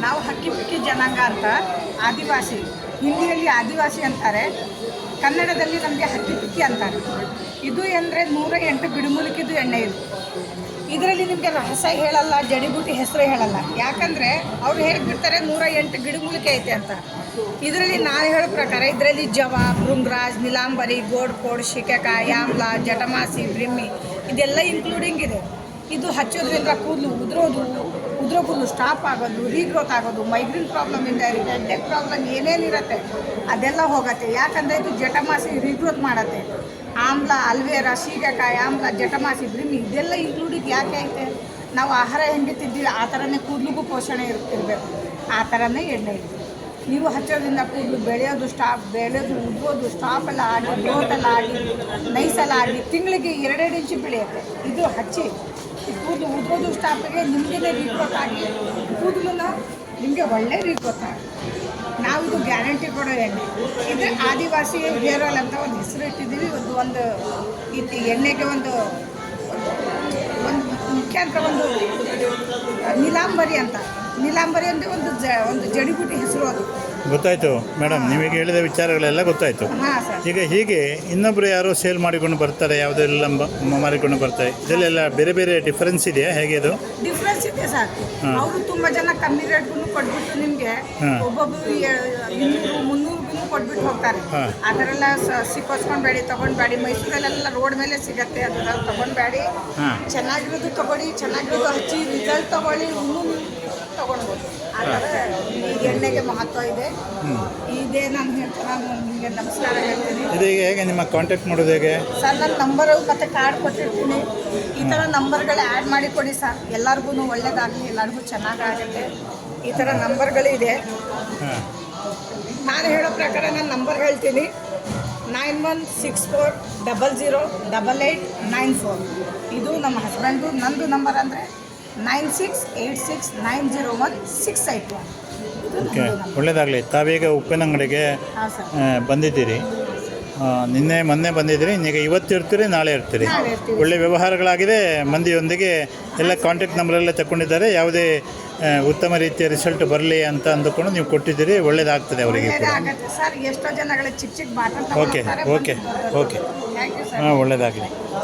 ನಾವು ಹಕ್ಕಿಪಿಕ್ಕಿ ಜನಾಂಗ ಅಂತ ಆದಿವಾಸಿ, ಹಿಂದಿಯಲ್ಲಿ ಆದಿವಾಸಿ ಅಂತಾರೆ, ಕನ್ನಡದಲ್ಲಿ ನಮಗೆ ಹಕ್ಕಿಪಿಕ್ಕಿ ಅಂತಾರೆ. ಇದು ಅಂದರೆ 108 ಗಿಡಮೂಲಿಕೆದು ಎಣ್ಣೆ ಇದು. ಇದರಲ್ಲಿ ನಿಮಗೆ ರಹಸ್ಯ ಹೇಳಲ್ಲ, ಜಡಿಬೂಟಿ ಹೆಸರು ಹೇಳಲ್ಲ. ಯಾಕಂದರೆ ಅವ್ರು ಹೇಳ್ಬಿಡ್ತಾರೆ 108 ಗಿಡಮೂಲಿಕೆ ಐತೆ ಅಂತ. ಇದರಲ್ಲಿ ನಾನು ಹೇಳೋ ಪ್ರಕಾರ ಇದರಲ್ಲಿ ಜವ, ಭೃಂಗರಾಜ್, ನೀಲಾಂಬರಿ, ಗೋಡ್ಕೋಡ್, ಶಿಕೆಕಾಯಿ, ಆಮ್ಲ, ಜಟಮಾಸಿ, ಬ್ರಿಮ್ಮಿ ಇದೆಲ್ಲ ಇನ್ಕ್ಲೂಡಿಂಗ್ ಇದೆ. ಇದು ಹಚ್ಚೋದ್ರಿಂದ ಕೂದಲು ಉದುರೋ ಕೂದಲು ಸ್ಟಾಪ್ ಆಗೋದು, ರೀಗ್ರೋತ್ ಆಗೋದು, ಮೈಗ್ರೇನ್ ಪ್ರಾಬ್ಲಮ್ ಇಂದ ಹೆಡ್ಡೇಕ್ ಪ್ರಾಬ್ಲಮ್ ಏನೇನಿರುತ್ತೆ ಅದೆಲ್ಲ ಹೋಗುತ್ತೆ. ಯಾಕಂದರೆ ಇದು ಜಟಮಾಸಿ ರೀಗ್ರೋತ್ ಮಾಡುತ್ತೆ. ಆಮ್ಲ, ಅಲ್ವೇರಾ, ಸೀಗೆಕಾಯಿ, ಆಮ್ಲ, ಜಟಮಾಸಿ, ಬ್ರಿಮ್ಮಿ ಇದೆಲ್ಲ ಇನ್ಕ್ಲೂಡಿಂಗ್ ಯಾಕೆ ಐತೆ? ನಾವು ಆಹಾರ ಹೆಂಗೆ ತಿಂತೀವಿ ಆ ಥರನೇ ಕೂದಲಿಗೂ ಪೋಷಣೆ ಇರಬೇಕು. ಆ ಥರನೇ ಎಣ್ಣೆ ಇದೆ. ನೀವು ಹಚ್ಚೋದ್ರಿಂದ ಕೂದಲು ಬೆಳೆಯೋದು ಉದ್ಬೋದು ಸ್ಟಾಪ್ ಎಲ್ಲ ಆಗಿ, ಗ್ರೋತ್ ಎಲ್ಲ ಆಗಿ, ನೈಸೆಲ್ಲ ಆಗಿ ತಿಂಗಳಿಗೆ 2 ಇಂಚು ಬೆಳೆಯುತ್ತೆ. ಇದು ಹಚ್ಚಿ ಕೂದಲು ಉದ್ಬೋದು ಸ್ಟಾಪಿಗೆ ನಿಮಗೇ ರೀಗ್ರೋತ್ ಆಗಿ ಕೂದಲನ್ನು ನಿಮಗೆ ಒಳ್ಳೆ ರೀಗ್ರೋತ್ ಆಗಿ ನಾವಿದು ಗ್ಯಾರಂಟಿ ಕೊಡೋ ಎಣ್ಣೆ. ಇದು ಆದಿವಾಸಿ ಹೇರ್ ಆಯಿಲ್ ಅಂತ ಒಂದು ಹೆಸರು ಇಟ್ಟಿದ್ದೀವಿ. ಒಂದು ಇದು ಎಣ್ಣೆಗೆ ಒಂದು ಮುಖ್ಯಾಂತರ ಒಂದು ನೀಲಾಂಬರಿ ಅಂದರೆ ಒಂದು ಜಡಿಬೂಟಿ ಹೆಸರು. ಅದು ಗೊತ್ತಾಯಿತು ಮೇಡಮ್, ನೀವೀಗ ಹೇಳಿದ ವಿಚಾರಗಳೆಲ್ಲ ಗೊತ್ತಾಯಿತು. ಹಾಂ ಸರ್. ಈಗ ಹೀಗೆ ಇನ್ನೊಬ್ಬರು ಯಾರೋ ಸೇಲ್ ಮಾಡಿಕೊಂಡು ಬರ್ತಾರೆ, ಯಾವುದೆಲ್ಲ ಮಾರಿಕೊಂಡು ಬರ್ತಾರೆ, ಇದರಲ್ಲೆಲ್ಲ ಬೇರೆ ಬೇರೆ ಡಿಫ್ರೆನ್ಸ್ ಇದೆಯಾ? ಹೇಗೆ ಇದು ಡಿಫ್ರೆನ್ಸ್ ಇದೆ ಸರ್. ಅವರು ತುಂಬ ಜನ ಕಮ್ಮಿ ರೇಟ್ಗೂ ಕೊಟ್ಬಿಟ್ಟು ನಿಮಗೆ ಒಬ್ಬೊಬ್ಬರು 200-300 ಕೊಟ್ಬಿಟ್ಟು ಹೋಗ್ತಾರೆ. ಆ ಥರ ಎಲ್ಲ ಸಿಕ್ಕೋಸ್ಕೊಂಡ್ಬೇಡಿ, ತೊಗೊಂಡ್ಬೇಡಿ. ಮೈಸೂರಲ್ಲೆಲ್ಲ ರೋಡ್ ಮೇಲೆ ಸಿಗತ್ತೆ, ಅದನ್ನ ತೊಗೊಂಡ್ಬೇಡಿ. ಚೆನ್ನಾಗಿರೋದು ತೊಗೊಳ್ಳಿ, ಚೆನ್ನಾಗಿರೋದು ಹಚ್ಚಿ ರಿಸಲ್ಟ್ ತೊಗೊಳ್ಳಿ, ಇನ್ನೂ ತೊಗೊಳ್ಬೋದು. ಆ ಥರ ಈ ಎಣ್ಣೆಗೆ ಮಹತ್ವ ಇದೆ. ಇದೇ ನಾನು ನಿಮಗೆ ನಮಸ್ಕಾರ ಹೇಳ್ತೀನಿ. ಇದು ಹೇಗೆ ನಿಮ್ಮ ಕಾಂಟ್ಯಾಕ್ಟ್ ಮಾಡೋದು ಹೇಗೆ ಸರ್? ನನ್ನ ನಂಬರು ಮತ್ತು ಕಾರ್ಡ್ ಕೊಟ್ಟಿರ್ತೀನಿ. ಈ ಥರ ನಂಬರ್ಗಳು ಆ್ಯಡ್ ಮಾಡಿ ಕೊಡಿ ಸರ್. ಎಲ್ಲರಿಗೂ ಒಳ್ಳೇದಾಗಲಿ, ಎಲ್ಲರಿಗೂ ಚೆನ್ನಾಗಾಗುತ್ತೆ. ಈ ಥರ ನಂಬರ್ಗಳಿದೆ. ನಾನು ಹೇಳೋ ಪ್ರಕಾರ ನಾನು ನಂಬರ್ ಹೇಳ್ತೀನಿ. 9164008894. ಇದು ನಮ್ಮ ಹಸ್ಬೆಂಡು. ನಂದು ನಂಬರ್ ಅಂದರೆ 9686901681. ಓಕೆ, ಒಳ್ಳೆಯದಾಗಲಿ. ತಾವೀಗ ಉಪ್ಪಿನಂಗಡಿಗೆ ಬಂದಿದ್ದೀರಿ, ಮೊನ್ನೆ ಬಂದಿದ್ದೀರಿ, ಈಗ ಇವತ್ತು ಇರ್ತೀರಿ, ನಾಳೆ ಇರ್ತೀರಿ. ಒಳ್ಳೆ ವ್ಯವಹಾರಗಳಾಗಿದೆ. ಮಂದಿಯೊಂದಿಗೆ ಎಲ್ಲ ಕಾಂಟ್ಯಾಕ್ಟ್ ನಂಬರೆಲ್ಲ ತಗೊಂಡಿದ್ದಾರೆ. ಯಾವುದೇ ಉತ್ತಮ ರೀತಿಯ ರಿಸಲ್ಟ್ ಬರಲಿ ಅಂತ ಅಂದುಕೊಂಡು ನೀವು ಕೊಟ್ಟಿದ್ದೀರಿ. ಒಳ್ಳೆಯದಾಗ್ತದೆ ಅವರಿಗೆ. ಸರ್, ಎಷ್ಟೋ ಜನಗಳು ಚಿಕ್ಕ ಬಾಟಲ್. ಓಕೆ ಓಕೆ ಓಕೆ, ಹಾಂ, ಒಳ್ಳೆಯದಾಗಲಿ.